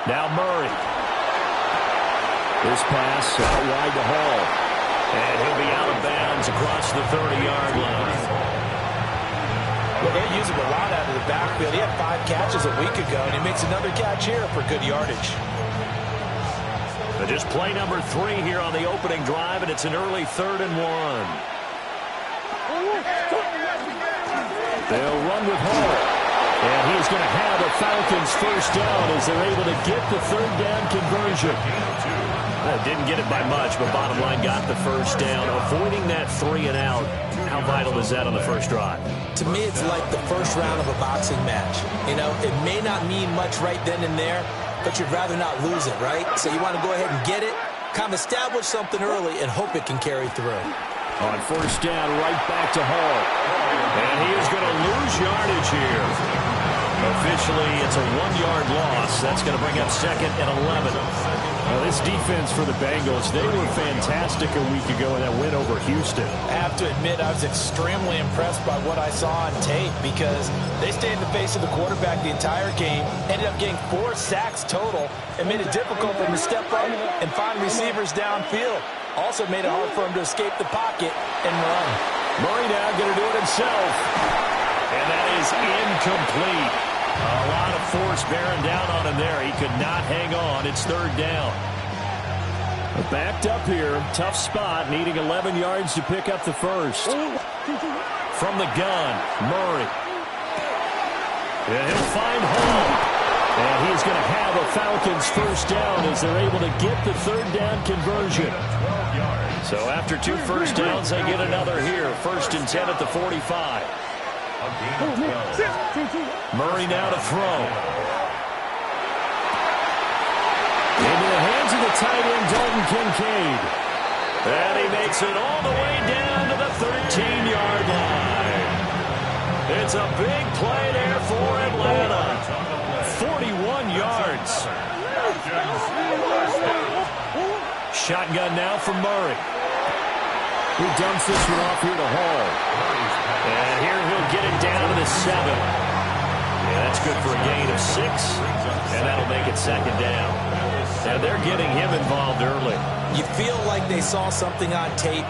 Now Murray. This pass out wide to Hall. And he'll be out of bounds across the 30-yard line. Well, they're using a lot out of the backfield. He had 5 catches a week ago, and he makes another catch here for good yardage. But just play number 3 here on the opening drive, and it's an early 3rd and 1. They'll run with Hall. And he's going to have a Falcons first down as they're able to get the 3rd down conversion. Didn't get it by much, but bottom line got the first down. Avoiding that 3 and out, how vital is that on the first drive? To me, it's like the first round of a boxing match. You know, it may not mean much right then and there, but you'd rather not lose it, right? So you want to go ahead and get it, kind of establish something early, and hope it can carry through. On first down, right back to Hall. And he is going to lose yardage here. Officially, it's a 1-yard loss. That's going to bring up 2nd and 11. Now, this defense for the Bengals, they were fantastic a week ago in that win over Houston. I have to admit, I was extremely impressed by what I saw on tape because they stayed in the face of the quarterback the entire game, ended up getting 4 sacks total, and made it difficult for him to step up and find receivers downfield. Also made it hard for him to escape the pocket and run. Murray now going to do it himself. And that is incomplete. A lot of force bearing down on him there. He could not hang on. It's 3rd down. Backed up here. Tough spot. Needing 11 yards to pick up the first. From the gun, Murray. And he'll find Hall. And he's going to have a Falcons first down as they're able to get the 3rd down conversion. So after 2 first downs, they get another here. 1st and 10 at the 45. Murray now to throw. Into the hands of the tight end, Dalton Kincaid. And he makes it all the way down to the 13-yard line. It's a big play there for Atlanta. 41 yards. Shotgun now from Murray. He dumps this one off here to Hall. And here he'll get it down to the 7. Yeah, that's good for a gain of 6. And that'll make it 2nd down. Now they're getting him involved early. You feel like they saw something on tape,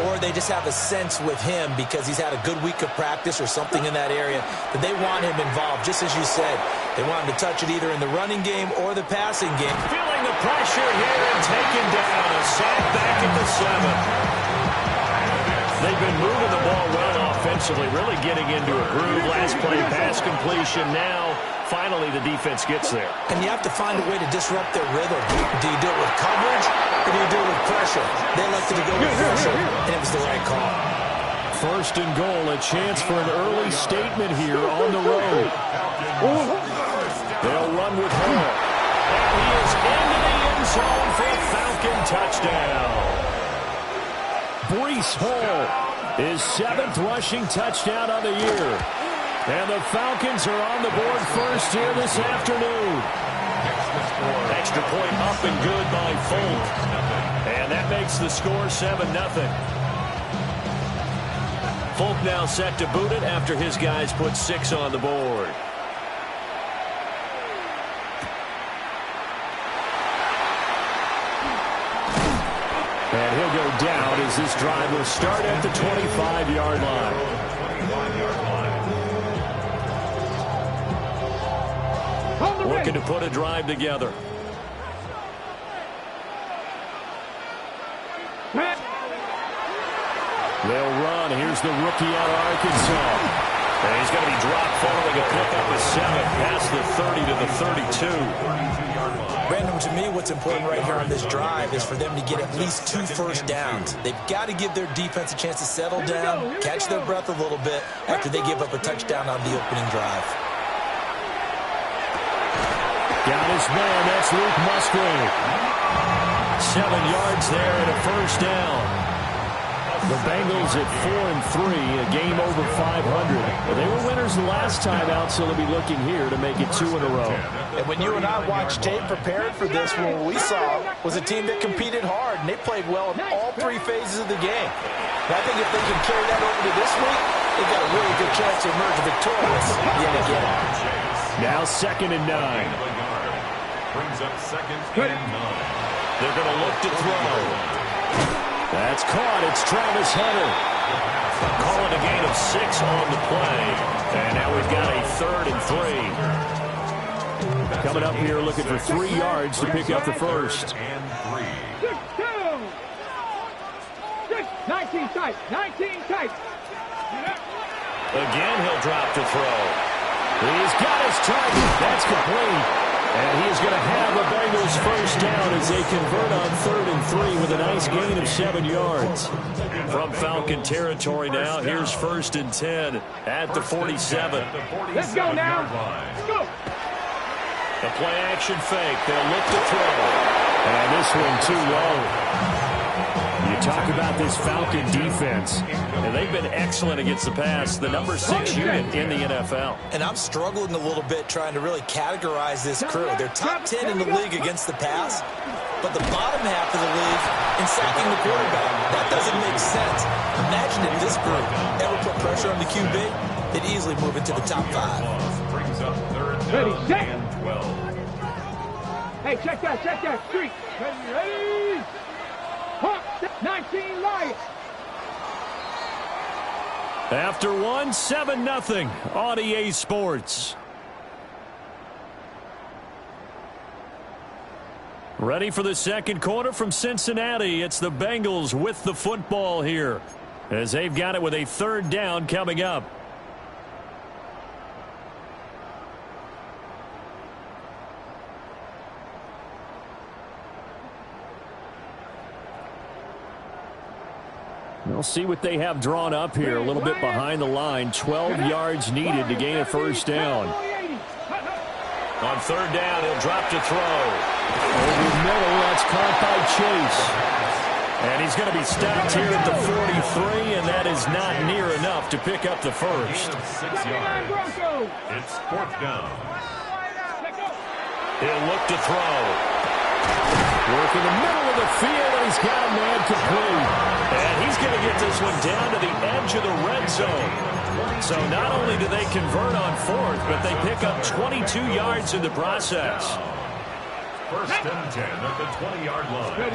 or they just have a sense with him because he's had a good week of practice or something in that area that they want him involved, just as you said. They want him to touch it either in the running game or the passing game. Feeling the pressure here and taken down. A sack back at the 7. They've been moving the ball well offensively, really getting into a groove. Last play, pass completion. Now, finally, the defense gets there. And you have to find a way to disrupt their rhythm. Do you do it with coverage, or do you do it with pressure? They elected to go with pressure, and it was the right call. 1st and goal, a chance for an early statement here on the road. They'll run with Hall. And he is into the end zone for a Falcon touchdown. Breece Hall, his 7th rushing touchdown on the year. And the Falcons are on the board first here this afternoon. Extra point up and good by Folk. And that makes the score 7-0. Folk now set to boot it after his guys put 6 on the board. And he'll go down as this drive will start at the 25-yard line. Looking to put a drive together. They'll run. Here's the rookie out of Arkansas. And he's going to be dropped following a pickup of 7 past the 30 to the 32. Brandon, to me, what's important right here on this drive is for them to get at least 2 first downs. They've got to give their defense a chance to settle down, catch their breath a little bit after they give up a touchdown on the opening drive. Got his man. That's Luke Musgrave. 7 yards there and a first down. The Bengals at 4-3, a game over 500. Well, they were winners the last time out, so they'll be looking here to make it 2 in a row. And when you and I watched tape prepared for this, what we saw was a team that competed hard, and they played well in all 3 phases of the game. And I think if they can carry that over to this week, they've got a really good chance to emerge victorious yet again. Now 2nd and 9. Brings up 2nd and 9. They're going to look to throw. That's caught. It's Travis Hunter. Calling a gain of 6 on the play. And now we've got a 3rd and 3. Coming up here looking for 3 yards to pick up the first. 19 tight. 19 tight. Again, he'll drop to throw. He's got his target. That's complete. And he's going to have the Bengals first down as they convert on 3rd and 3 with a nice gain of 7 yards. From Falcon territory now, here's 1st and 10 at the 47. Let's go now. Let's go. The play action fake. They'll look to throw. And this one too low. You talk about this Falcon defense, and they've been excellent against the pass, the number 6 unit in the NFL. And I'm struggling a little bit trying to really categorize this crew. They're top 10 in the league against the pass, but the bottom half of the league in sacking the quarterback. That doesn't make sense. Imagine if this group ever put pressure on the QB, they'd easily move into the top 5. Brings up 3rd Ready, set. and 12. Hey, check that. Street. Ready. Hawk, 19 Lions. After 1, 7-0 on EA Sports. Ready for the second quarter from Cincinnati. It's the Bengals with the football here as they've got it with a 3rd down coming up. We'll see what they have drawn up here. A little bit behind the line. 12 yards needed to gain a first down. On 3rd down, he'll drop to throw. Over the middle, that's caught by Chase. And he's going to be stopped here at the 43, and that is not near enough to pick up the first. 6 yards. It's 4th down. He'll look to throw. Work in the middle of the field, and he's got a man complete. And he's going to get this one down to the edge of the red zone. So not only do they convert on 4th, but they pick up 22 yards in the process. 1st and 10 at the 20-yard line.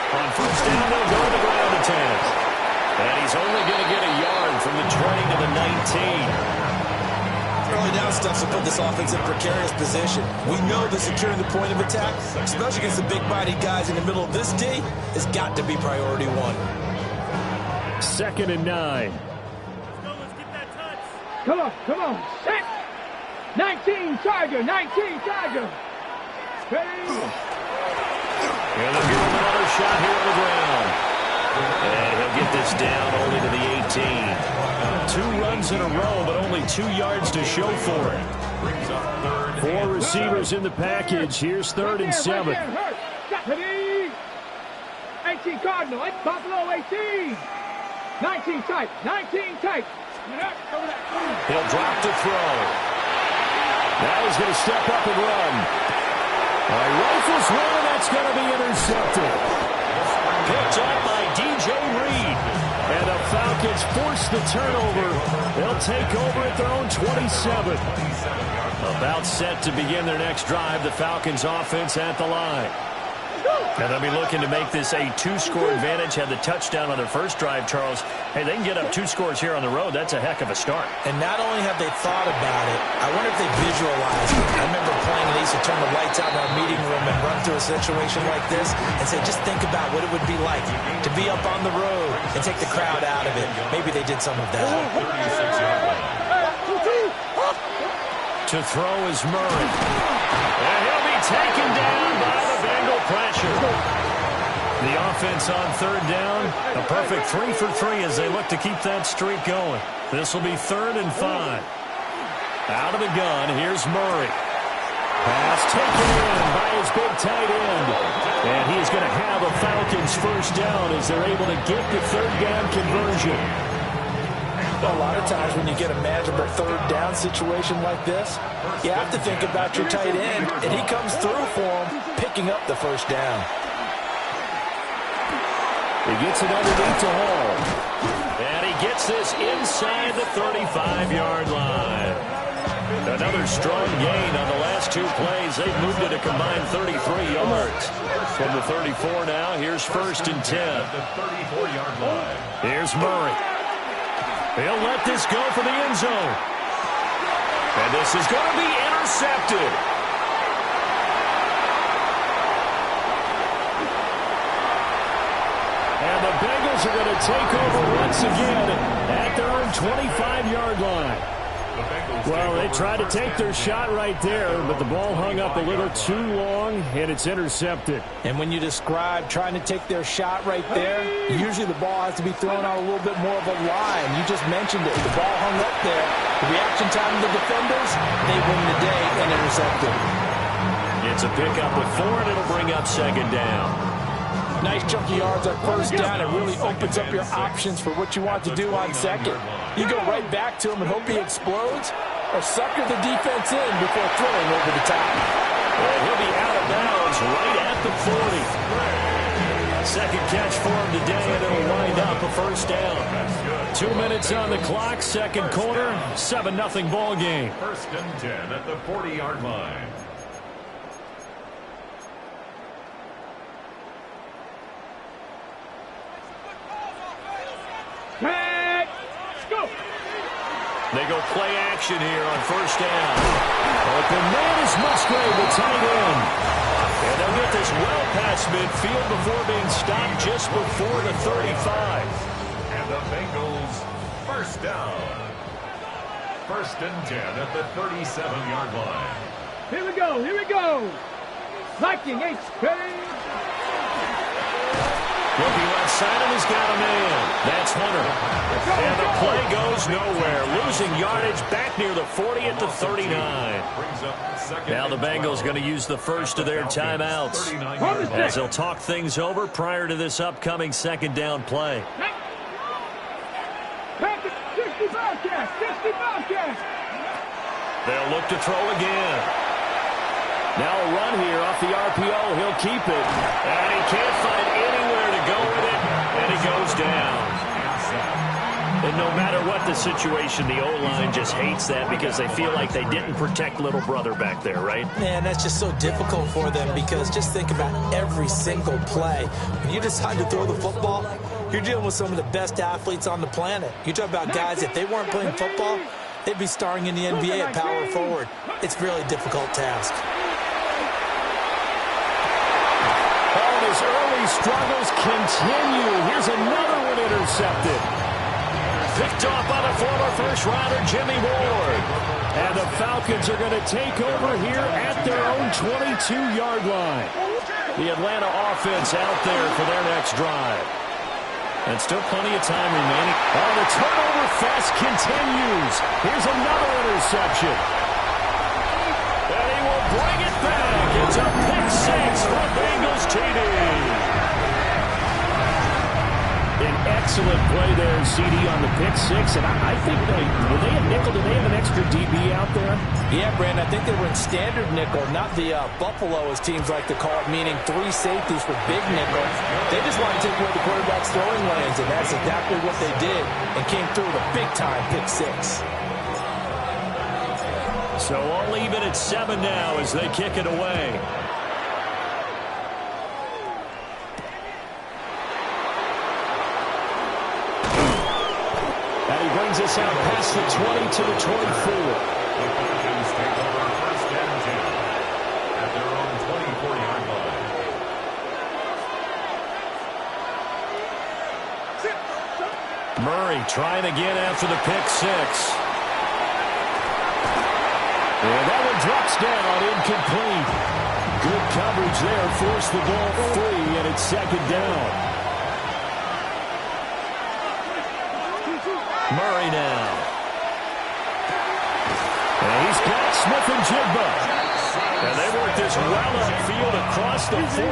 On 1st down, they'll go to the ground attack. And he's only going to get a yard from the 20 to the 19. Early down stuff to put this offense in precarious position. We know that securing the point of attack, especially against the big-bodied guys in the middle of this D, has got to be priority 1. 2nd and 9. Let's get that touch. Come on. Set. 19 Charger. Ready. And they'll give him another shot here on the ground. And he'll get this down only to the 18. 2 runs in a row, but only 2 yards to show for it. 4 receivers in the package. Here's 3rd and 7. 18 Cardinal. Buffalo 18. 19 tight. He'll drop to throw. Now he's going to step up and run. Rifles one. That's going to be intercepted. Picked up by DJ Reed. And the Falcons force the turnover. They'll take over at their own 27. About set to begin their next drive. The Falcons offense at the line. And they'll be looking to make this a 2-score advantage. Had the touchdown on their first drive, Charles. Hey, they can get up 2 scores here on the road. That's a heck of a start. And not only have they thought about it, I wonder if they visualized it. I remember playing and they used to turn the lights out in our meeting room and run through a situation like this and say, just think about what it would be like to be up on the road and take the crowd out of it. Maybe they did some of that. To throw is Murray. And he'll be taken down by the Bengal pressure. The offense on 3rd down. A perfect 3 for 3 as they look to keep that streak going. This will be 3rd and 5. Out of the gun, here's Murray. Pass taken in by his big tight end. And he's going to have a Falcons first down as they're able to get the 3rd down conversion. A lot of times when you get a manageable 3rd down situation like this, you have to think about your tight end, and he comes through for him, picking up the first down. He gets it underneath to Hall. And he gets this inside the 35-yard line. Another strong gain on the last 2 plays. They've moved it a combined 33 yards. From the 34 now, here's 1st and 10. The 34-yard line. Here's Murray. He'll let this go for the end zone. And this is going to be intercepted. And the Bengals are going to take over once again at their own 25-yard line. Well, they tried to take their shot right there, but the ball hung up a little too long, and it's intercepted. And when you describe trying to take their shot right there, usually the ball has to be thrown out a little bit more of a line. You just mentioned it. The ball hung up there. The reaction time of the defenders, they win the day and intercepted. It's a pickup of 4, and it'll bring up 2nd down. Nice chunky yards on 1st down. It really opens up your options for what you want to do on 2nd. You go right back to him and hope he explodes, or sucker the defense in before throwing over the top. And he'll be out of bounds right at the 40. 2nd catch for him today, and it'll wind up a 1st down. 2 minutes on the clock, 2nd quarter, 7-0 ball game. 1st and 10 at the 40-yard line. They go play action here on 1st down. Open man is Musgrave, the tight end. And they'll get this well past midfield before being stopped just before the 35. And the Bengals 1st down. 1st and 10 at the 37-yard line. Here we go. Here we go. Viking HP. Looking left side, and he's got a man. That's Hunter. And the play goes nowhere. Losing yardage back near the 40 at the 39. Now the Bengals going to use the first of their timeouts as they'll talk things over prior to this upcoming 2nd down play. 60 Bobcats. 60 Bobcats. They'll look to throw again. Now a run here off the RPO. He'll keep it. And he can't find anywhere to go with it. And he goes down. And no matter what the situation, the O-line just hates that because they feel like they didn't protect little brother back there, right? Man, that's just so difficult for them because just think about every single play. When you decide to throw the football, you're dealing with some of the best athletes on the planet. You talk about guys, if they weren't playing football, they'd be starring in the NBA at power forward. It's a really difficult task. His early struggles continue. Here's another one intercepted. Picked off by the former first-rounder Jimmy Ward. And the Falcons are going to take over here at their own 22-yard line. The Atlanta offense out there for their next drive. And still plenty of time remaining. Oh, the turnover fest continues. Here's another interception. And he will bring it back. It's a pick 6 for Bengals TD. An excellent play there, CD, on the pick 6. And I think were they a nickel? Did they have an extra DB out there? Yeah, Brandon, I think they were in standard nickel, not the Buffalo, as teams like to call it, meaning 3 safeties for big nickel. They just want to take away the quarterback's throwing lanes, and that's exactly what they did and came through with a big-time pick 6. So all even at 7 now as they kick it away. And he brings us out past the 20 to the 24. The Falcons take over 1st and 10 at their own 24-yard line. Murray trying again after the pick 6. And that one drops down, incomplete. Good coverage there, forced the ball free, and it's 2nd down. Murray now. And he's got Smith-Njigba. And they work this well upfield across the 45.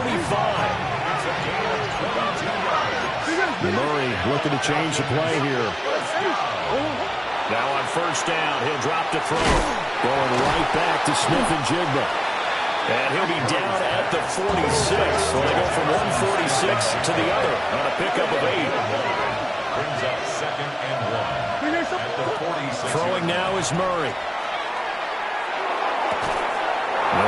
Murray looking to change the play here. Now on 1st down, he'll drop to throw. Going right back to Smith-Njigba. And he'll be down at the 46. So they go from 146 to the other on a pickup of 8. Brings up 2nd and 1 at the 46. Throwing now is Murray.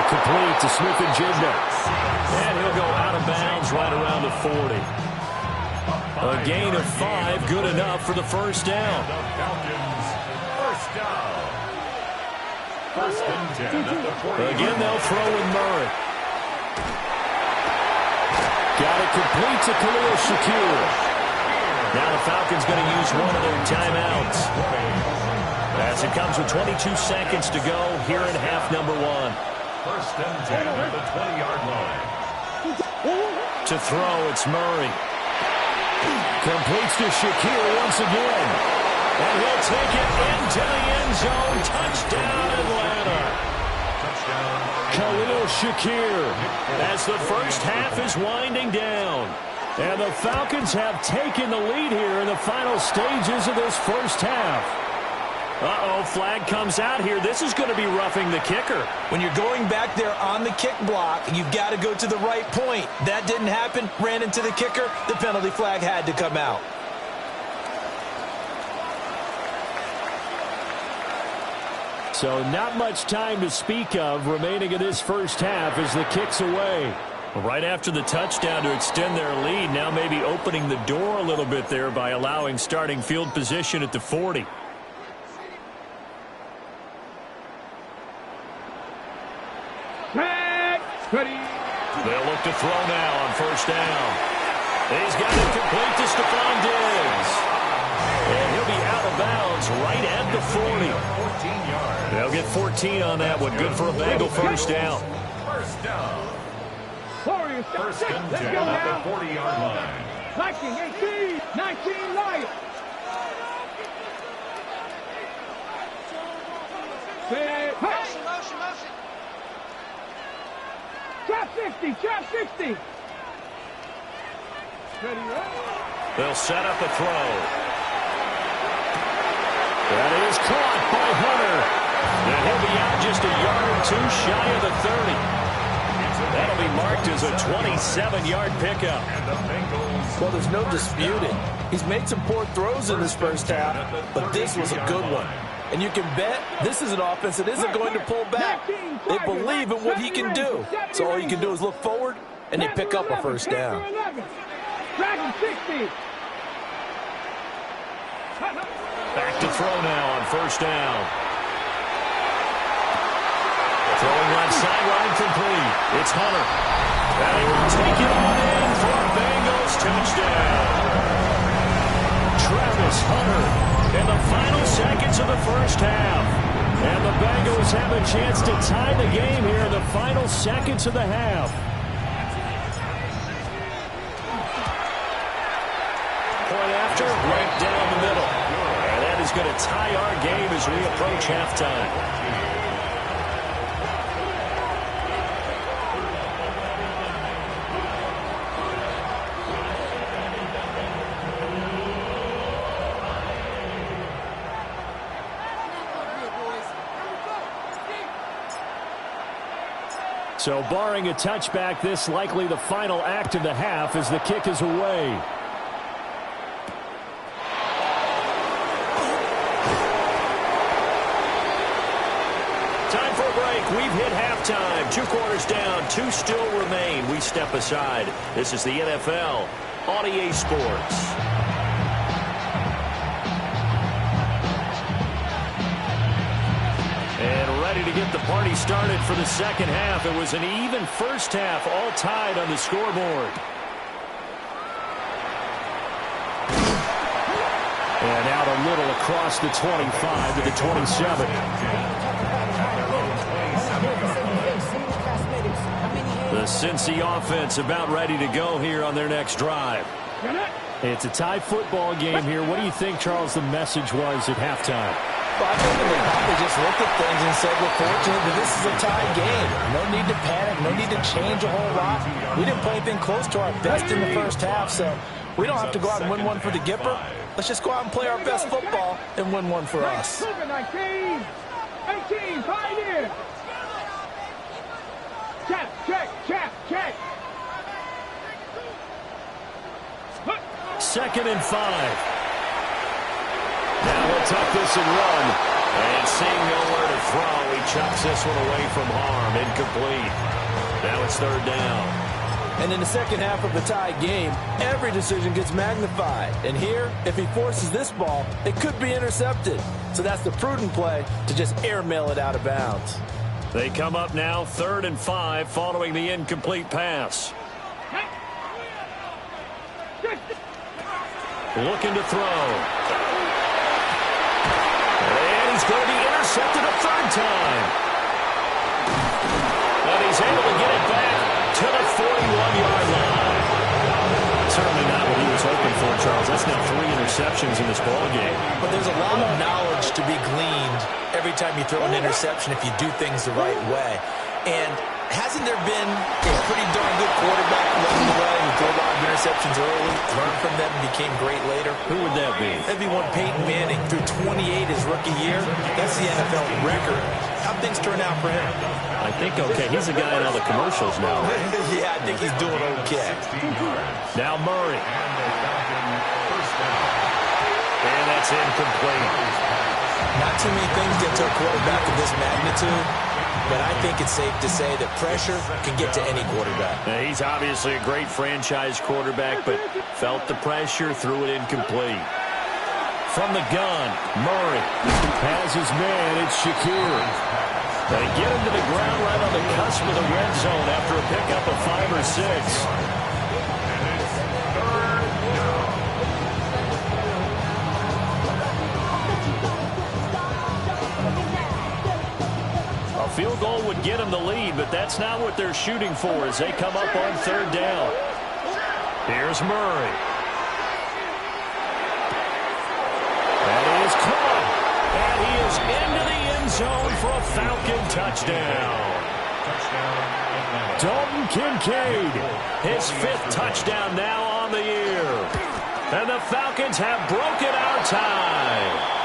complete to Smith-Njigba. And he'll go out of bounds right around the 40. A gain of 5, good enough for the first down. The Falcons, first down. First and 10 at the 40. Again, they'll throw with Murray. Got it complete to Khalil Shakir. Now the Falcons going to use one of their timeouts. As it comes with 22 seconds to go here in half number 1. First and 10 at the 20-yard line. To throw, it's Murray. Completes to Shakir once again. And he'll take it into the end zone. Touchdown, Atlanta. Touchdown. Khalil Shakir as the first half is winding down. And the Falcons have taken the lead here in the final stages of this first half. Uh-oh, flag comes out here. This is going to be roughing the kicker. When you're going back there on the kick block, you've got to go to the right point. That didn't happen. Ran into the kicker. The penalty flag had to come out. So not much time to speak of remaining in this first half as the kick's away. Right after the touchdown to extend their lead, now maybe opening the door a little bit there by allowing starting field position at the 40. Ready. They'll look to throw now on first down. He's got it complete to Stephon Diggs. And he'll be out of bounds right at the 40. 14 yards. They'll get 14 on that one. Good for a Bengal first down. First down. Warriors, First and 10 at the 40-yard line. Viking 18, 19 Lions. Motion. Trap 60, trap 60. Ready, They'll set up a throw. That is caught by Hunter. And he'll be out just a yard or two shy of the 30. That'll be marked as a 27-yard pickup. And the Bengals. Well, there's no disputing. He's made some poor throws in this first half, but this was a good one. And you can bet this is an offense that isn't going to pull back. They believe in what he can do. So all you can do is look forward, and they pick up a first down. Dragon 60. Back to throw now on first down. Throwing left sideline complete. It's Hunter. And he will take it on in for a Bengals touchdown. Travis Hunter in the final seconds of the first half. And the Bengals have a chance to tie the game here in the final seconds of the half. Point after, right down the middle. And that is going to tie our game as we approach halftime. So barring a touchback, this likely the final act of the half as the kick is away. Time for a break. We've hit halftime. 2 quarters down, 2 still remain. We step aside. This is the NFL on EA Sports. And ready to get the party started for the second half. It was an even first half, all tied on the scoreboard. And out a little across the 25 to the 27. The Cincy offense about ready to go here on their next drive. It's a tie football game here. What do you think, Charles, the message was at halftime? Well, I think they probably just looked at things and said, we're fortunate that this is a tie game. No need to panic. No need to change a whole lot. We didn't play anything close to our best in the first half, so we don't have to go out and win one for the Gipper. Let's just go out and play our best football and win one for us. 19, 18, 5 here. Check. Second and 5. Now he'll tuck this and run. And seeing nowhere to throw, he chucks this one away from harm. Incomplete. Now it's third down. And in the second half of a tie game, every decision gets magnified. And here, if he forces this ball, it could be intercepted. So that's the prudent play to just airmail it out of bounds. They come up now 3rd and 5 following the incomplete pass. Looking to throw. And he's going to be intercepted a 3rd time. And he's able to get it back to the 41-yard line. Certainly not what he was hoping for, Charles. That's now 3 interceptions in this ballgame. But there's a lot of knowledge to be gleaned every time you throw an interception if you do things the right way. And hasn't there been a pretty darn good quarterback along the way who threw a lot of interceptions early, learned from them, and became great later? Who would that be? That'd be one Peyton Manning threw 28 his rookie year. That's the NFL record. How'd things turn out for him? I think okay. He's a guy in all the commercials now. Yeah, I think he's doing okay. Now Murray. And that's incomplete. Not too many things get to a quarterback of this magnitude, but I think it's safe to say that pressure can get to any quarterback. Now, he's obviously a great franchise quarterback, but felt the pressure, threw it incomplete. From the gun, Murray has his man. It's Shakir. They get him to the ground right on the cusp of the red zone after a pickup of 5 or 6. A field goal would get them the lead, but that's not what they're shooting for as they come up on 3rd down. Here's Murray. That is caught. And he is into the end zone for a Falcon touchdown. Dalton Kincaid, his 5th touchdown now on the year. And the Falcons have broken our tie.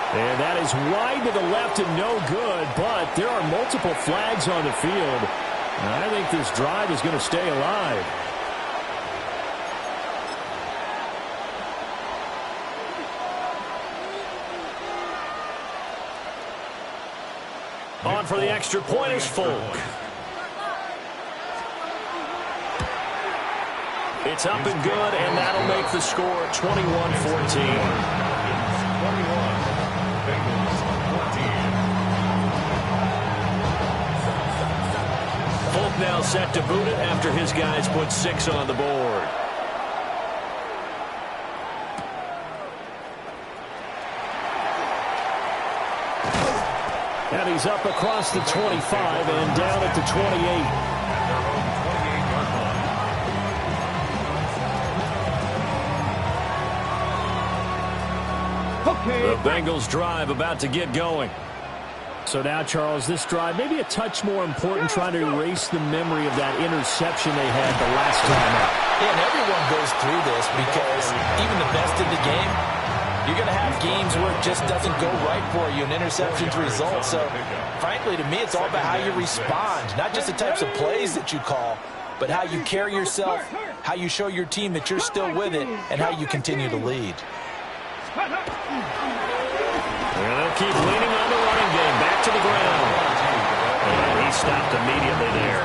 And that is wide to the left and no good, but there are multiple flags on the field. And I think this drive is going to stay alive. On for the extra point is Folk. It's up and good, and that'll make the score 21-14. Folk now set to boot it after his guys put 6 on the board. And he's up across the 25 and down at the 28. The Bengals drive about to get going. So now, Charles, this drive maybe a touch more important, trying to erase the memory of that interception they had the last time out. Yeah, and everyone goes through this because even the best in the game, you're going to have games where it just doesn't go right for you, and interceptions result. So, frankly, to me, it's all about how you respond, not just the types of plays that you call, but how you carry yourself, how you show your team that you're still with it, and how you continue to lead. And they'll keep leaning on the running game. Back to the ground. And he stopped immediately there.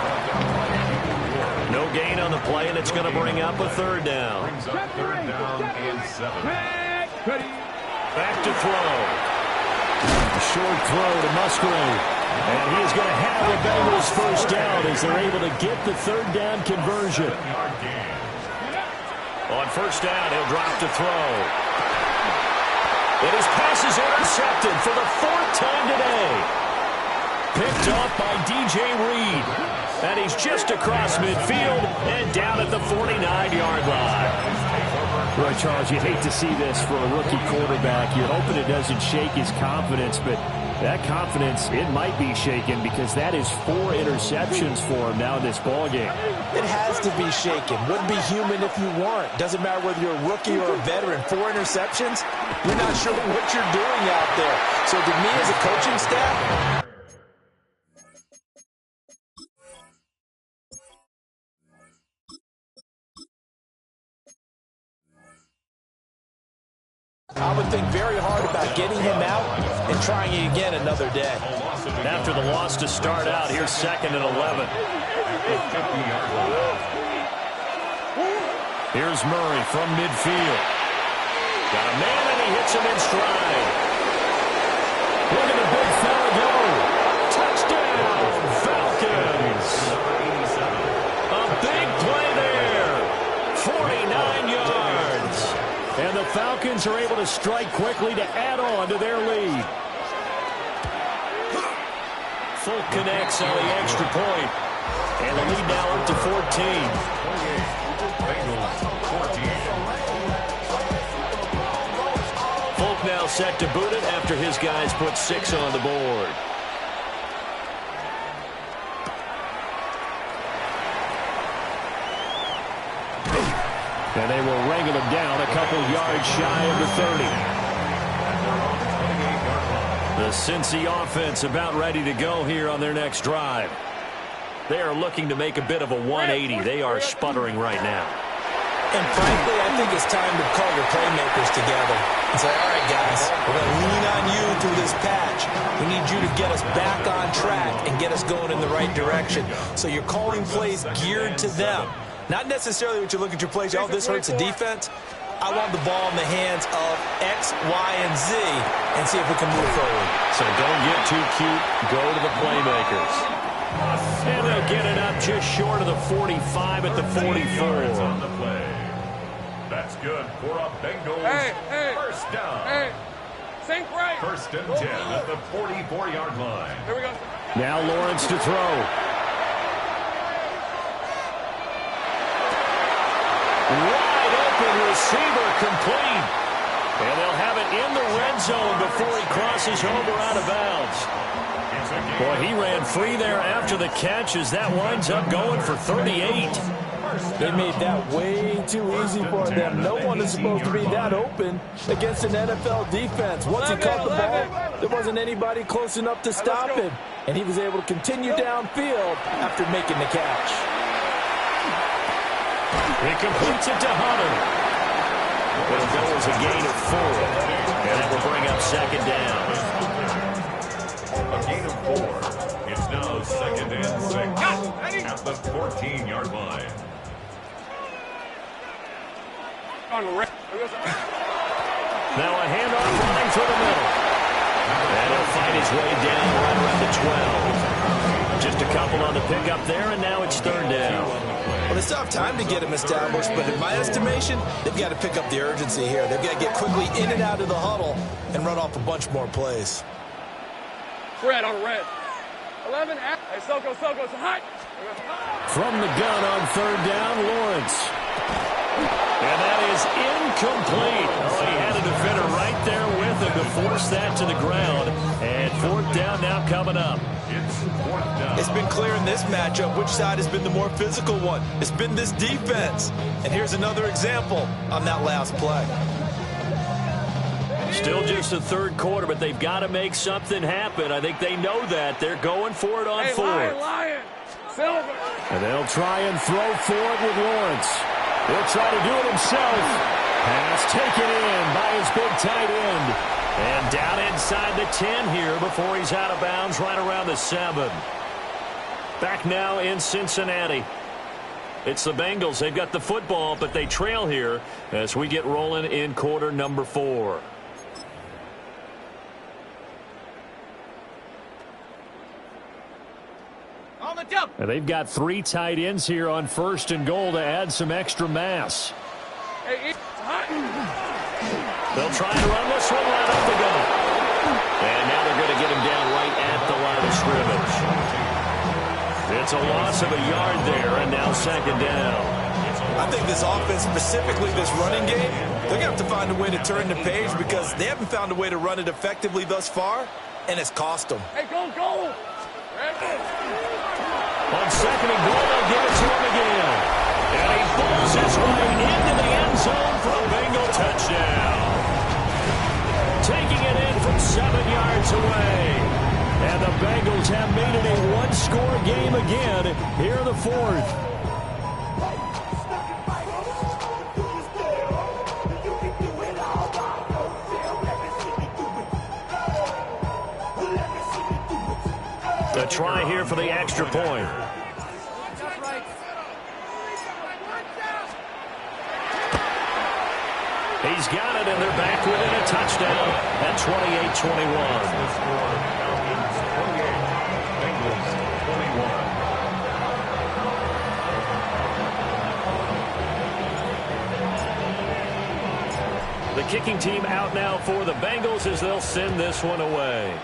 No gain on the play, and it's going to bring up a 3rd down. Brings up 3rd down and 7. Back to throw. A short throw to Musgrave. And he is going to have the Bengals 1st down as they're able to get the 3rd down conversion. On 1st down, he'll drop to throw. And his pass is intercepted for the 4th time today. Picked off by DJ Reed. And he's just across midfield and down at the 49-yard line. Boy, Charles, you hate to see this for a rookie quarterback. You're hoping it doesn't shake his confidence, but that confidence, it might be shaken because that is 4 interceptions for him now in this ballgame. It has to be shaken. Wouldn't be human if you weren't. Doesn't matter whether you're a rookie or a veteran. 4 interceptions, you're not sure what you're doing out there. So to me as a coaching staff, I would think very hard about getting him out and trying it again another day. After the loss to start out, here's 2nd and 11. Here's Murray from midfield. Got a man, and he hits him in stride. Look at the big fella go. Touchdown, Falcons. A big play there. 49 yards. And the Falcons are able to strike quickly to add on to their lead. Folk connects on the extra point. And the lead now up to 14. Folk now set to boot it after his guys put 6 on the board. And they will wrangle him down a couple yards shy of the 30. The Cincy offense about ready to go here on their next drive. They are looking to make a bit of a 180. They are sputtering right now. And frankly, I think it's time to call your playmakers together and say, all right, guys, we're going to lean on you through this patch. We need you to get us back on track and get us going in the right direction. So you're calling plays geared to them. Not necessarily what you look at your plays, oh, this hurts the defense. I want the ball in the hands of X, Y, and Z and see if we can move forward. So don't get too cute. Go to the playmakers. And they'll get it up just short of the 45 at the 44. On the play. That's good for a Bengals first down. Sink right. 1st and 10 at the 44-yard line. Here we go. Now Lawrence to throw. Wide open receiver complete. And they'll have it in the red zone before he crosses over out of bounds. Boy, he ran free there after the catch as that winds up going for 38. They made that way too easy for them. No one is supposed to be that open against an NFL defense. Once he caught the ball, there wasn't anybody close enough to stop him. And he was able to continue downfield after making the catch. He completes it to Hunter. It'll go as a gain of 4. And that will bring up 2nd down. A gain of 4. It's now 2nd and 6 at the 14-yard line. Now a handoff running through the middle. And he'll find his way down right around the 12. Just a couple on the pickup there, and now it's 3rd down. Well, they still have time to get him established, but in my estimation, they've got to pick up the urgency here. They've got to get quickly in and out of the huddle and run off a bunch more plays. Red on red. 11. Hey, Soko, hot. From the gun on 3rd down, Lawrence. And that is incomplete. Oh, he had a defender right there with him to force that to the ground. And 4th down now coming up. It's 4th down. It's been clear in this matchup which side has been the more physical one. It's been this defense. And here's another example on that last play. Still just the 3rd quarter, but they've got to make something happen. I think they know that. They're going for it on 4th. Lion. Silver. And they'll try and throw for it with Lawrence. He'll try to do it himself. Pass taken in by his big tight end. And down inside the 10 here before he's out of bounds right around the 7. Back now in Cincinnati. It's the Bengals. They've got the football, but they trail here as we get rolling in quarter number 4. And they've got 3 tight ends here on 1st and goal to add some extra mass. They'll try and run this one right up the gut. And now they're going to get him down right at the line of scrimmage. It's a loss of a yard there, and now 2nd down. I think this offense, specifically this running game, they're going to have to find a way to turn the page because they haven't found a way to run it effectively thus far, and it's cost them. Hey, go! On 2nd and goal, they'll give it to him again. And he pulls his way into the end zone for a Bengal touchdown. Taking it in from 7 yards away. And the Bengals have made it a one-score game again here in the 4th. A try here for the extra point. He's got it, and they're back within a touchdown at 28-21. The kicking team out now for the Bengals as they'll send this one away.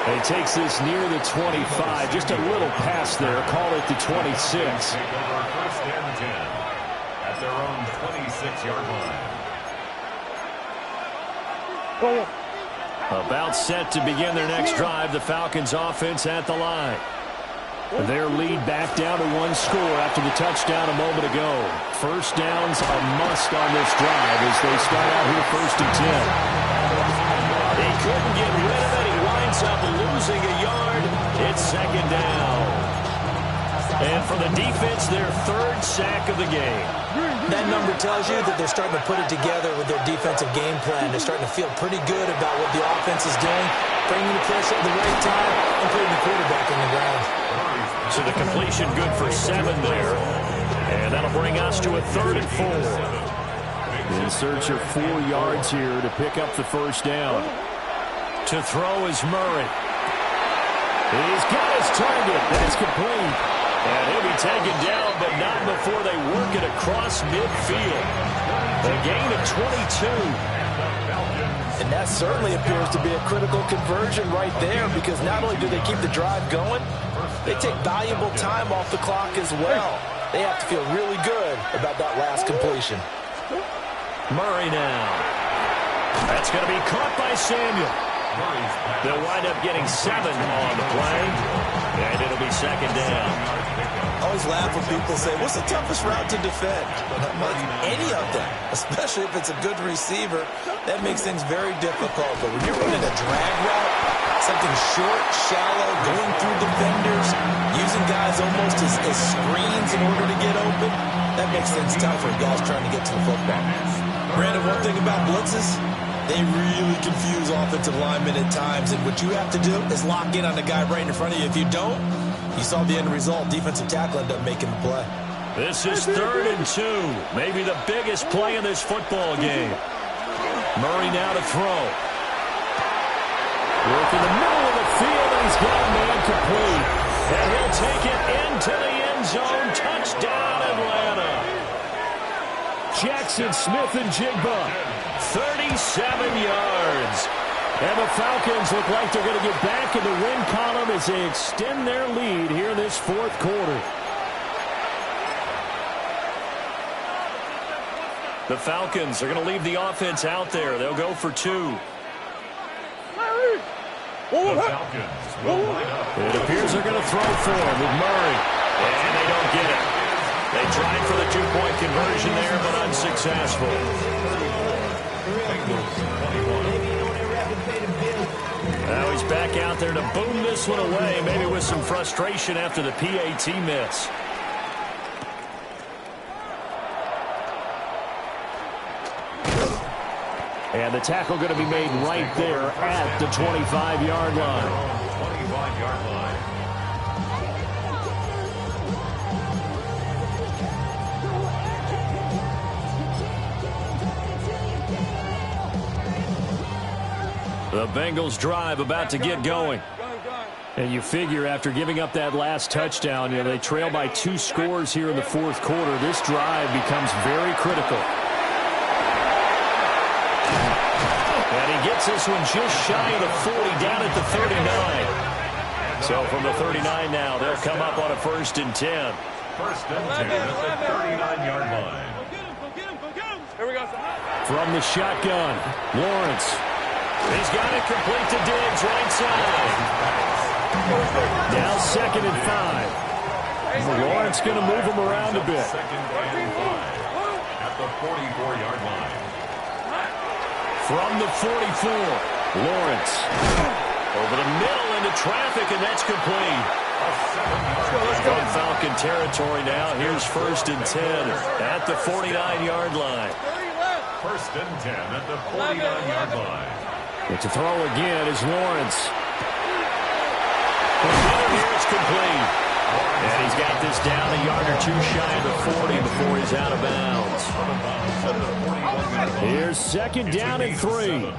He takes this near the 25. Just a little pass there. Call it the 26. Take over first and 10 at their own 26-yard line. About set to begin their next drive. The Falcons offense at the line. Their lead back down to one score after the touchdown a moment ago. First down's a must on this drive as they start out here first and 10. He couldn't get rid of it. He winds up losing a yard. It's second down. And for the defense, their third sack of the game. That number tells you that they're starting to put it together with their defensive game plan. They're starting to feel pretty good about what the offense is doing, bringing the pressure at the right time, and putting the quarterback on the ground. So the completion good for 7 there. And that'll bring us to a 3rd and 4. In search of 4 yards here to pick up the first down. To throw is Murray. He's got his target. That's complete. And he'll be taken down, but not before they work it across midfield. A gain of 22. And that certainly appears to be a critical conversion right there, because not only do they keep the drive going, they take valuable time off the clock as well. They have to feel really good about that last completion. Murray now. That's going to be caught by Samuel. They'll wind up getting 7 on the play, and it'll be second down. I always laugh when people say, what's the toughest route to defend? I'm like, any of them, especially if it's a good receiver. That makes things very difficult. But when you're running a drag route, something short, shallow, going through defenders, using guys almost as screens in order to get open, that makes things tough for guys trying to get to the football. Brandon, one thing about blitzes, they really confuse offensive linemen at times, and what you have to do is lock in on the guy right in front of you. If you don't, you saw the end result. Defensive tackle ended up making the play. This is 3rd and 2. Maybe the biggest play in this football game. Murray now to throw. Work in the middle of the field, and he's got a man complete. And he'll take it into the end zone. Touchdown, Atlanta. Jackson Smith-Njigba. 37 yards. And the Falcons look like they're going to get back in the win column as they extend their lead here in this 4th quarter. The Falcons are going to leave the offense out there. They'll go for 2. The Falcons will line up. It appears they're going to throw for him with Murray. And they don't get it. They tried for the 2-point conversion there, but unsuccessful. Now he's back out there to boom this one away, maybe with some frustration after the PAT miss. And the tackle going to be made right there at the 25-yard line. 25-yard line. The Bengals drive about to get going. And you figure after giving up that last touchdown, they trail by 2 scores here in the 4th quarter. This drive becomes very critical. And he gets this one just shy of the 40, down at the 39. So from the 39 now, they'll come up on a 1st and 10. First and 10 at the 39-yard line. From the shotgun, Lawrence. He's got it complete to Diggs, right side. Now 2nd and 5. Lawrence going to move him around a bit. 2nd and 5 at the 44-yard line. From the 44, Lawrence. Over the middle into traffic, and that's complete. From Falcon territory now. Here's 1st and 10 at the 49-yard line. First and 10 at the 49-yard line. But to throw again is Lawrence. Here it's complete. And he's got this down a yard or two shy of the 40 before he's out of bounds. Here's second down and 3.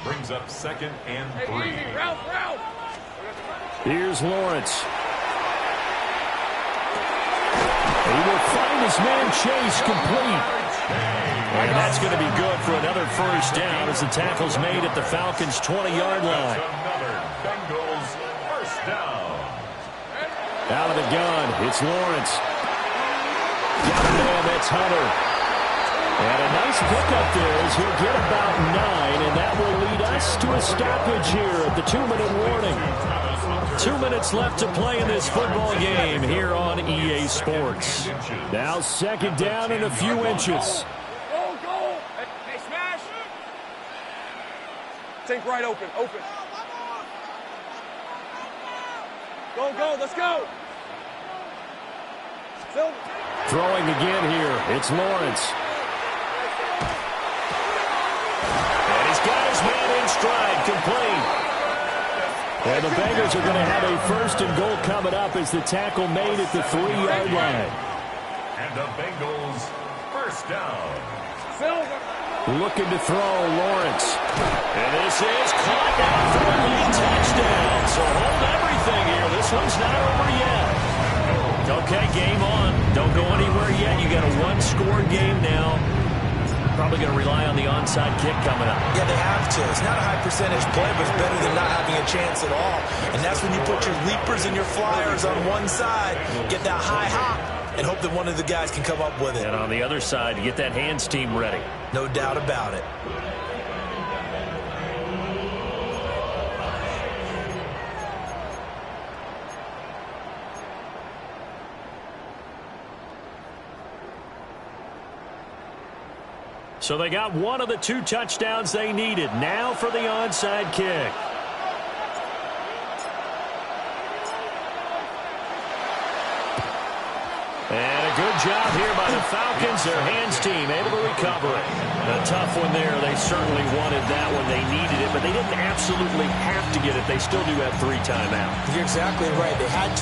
Brings up second and 3. Here's Lawrence. He will find his man Chase complete. And that's going to be good for another first down as the tackle's made at the Falcons' 20-yard line. Another Bengals first down. Out of the gun, it's Lawrence. Got a man, that's Hunter. And a nice pickup there as he'll get about 9, and that will lead us to a stoppage here at the 2-minute warning. 2 minutes left to play in this football game here on EA Sports. Now second down and a few inches. Go! Hey, smash! Think right open. Go, let's go! Throwing again here, it's Lawrence. And he's got his man in stride, complete. And the Bengals are going to have a first and goal coming up as the tackle made at the 3-yard line. And the Bengals first down. Looking to throw, Lawrence. And this is caught down for a lead touchdown. So hold everything here. This one's not over yet. Okay, game on. Don't go anywhere yet. You got a one-score game now. Probably going to rely on the onside kick coming up. Yeah, they have to. It's not a high percentage play, but it's better than not having a chance at all. And that's when you put your leapers and your flyers on one side, get that high hop, and hope that one of the guys can come up with it. And on the other side, you get that hands team ready. No doubt about it. So they got one of the 2 touchdowns they needed. Now for the onside kick. And a good job here by the Falcons. Their hands team able to recover it. A tough one there. They certainly wanted that one. They needed it, but they didn't absolutely have to get it. They still do have 3 timeouts. You're exactly right. They had to